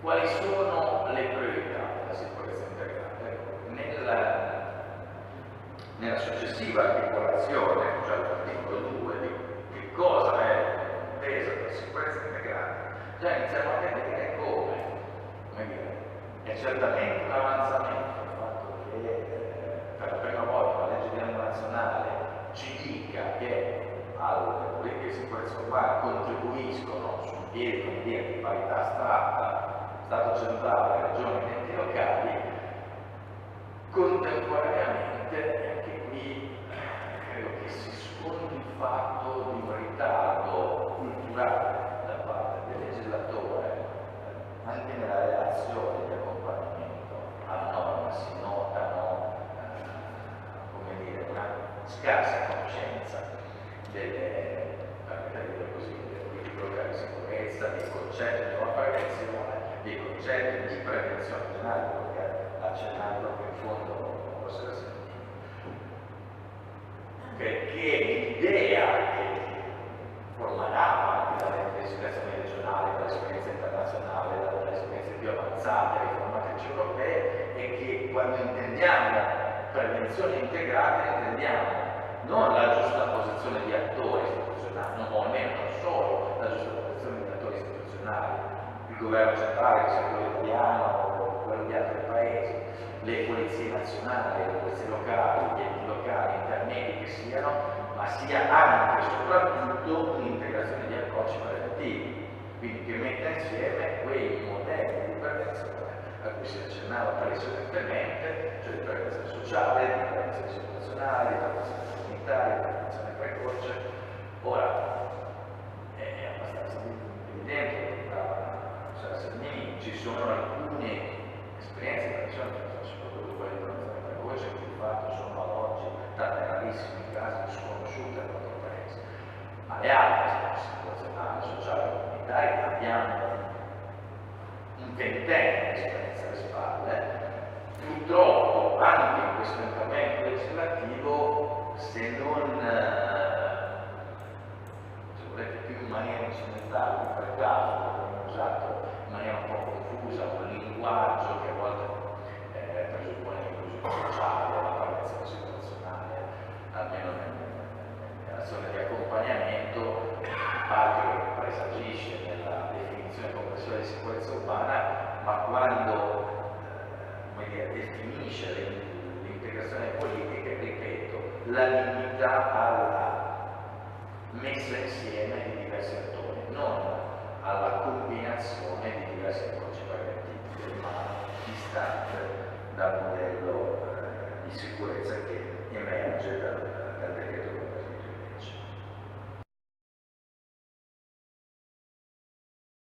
Quali sono le priorità della sicurezza integrata? Nella successiva articolazione, cioè l'articolo 2, di che cosa è intesa per sicurezza integrata, già iniziamo a vedere come dire, è certamente un avanzamento il fatto che per la prima volta la legge di piano nazionale ci dica che alle politiche di sicurezza urbana contribuiscono su un piede, come dire, di parità astratta, Stato centrale, regioni ed enti locali. Contemporaneamente, anche qui credo che si sconti il fatto di un ritardo culturale da parte del legislatore, anche nella relazione di accompagnamento alla norma si notano, come dire, una scarsa conoscenza delle, così, delle politiche locali di sicurezza, dei concetti di nuova prevenzione, dei concetti di prevenzione generale, perché accennando che in fondo non può essere sentito. Perché l'idea che formarà anche dalle legislazioni regionali, dall'esperienza internazionale, dalle esperienze più avanzate, riformatrici europee, è che quando intendiamo prevenzione integrata intendiamo non la giusta posizione di attori istituzionali, o almeno non solo la giusta posizione di attori istituzionali, il governo centrale, che sia quello italiano o quello di altri paesi, le polizie nazionali, le polizie locali, gli enti locali, intermedi che siano, ma sia anche e soprattutto un'integrazione di approcci preventivi, quindi che metta insieme quei modelli di prevenzione a cui si accennava precedentemente, cioè di prevenzione sociale, di prevenzione situazionale, di prevenzione comunitaria, di prevenzione precoce. Ora è abbastanza evidente che da Salvini ci sono alcune esperienze internazionali, soprattutto quelle di prevenzione precoce, che di fatto sono ad oggi, tante rarissimi casi, sconosciute al nostro paese. Ma le altre, situazionali, sociali e comunitarie, abbiamo un ventennio di esperienza alle spalle. Purtroppo anche in questo intervento legislativo, se non se volete più in maniera instrumentale, per caso, perché abbiamo usato in maniera un po' confusa un linguaggio che a volte presuppone l'inclusione sociale, la prevenzione situazionale, almeno nell'azione di accompagnamento, parte che presagisce nella definizione complessiva di sicurezza urbana, ma quando definisce l'integrazione politica, ripeto, la limita alla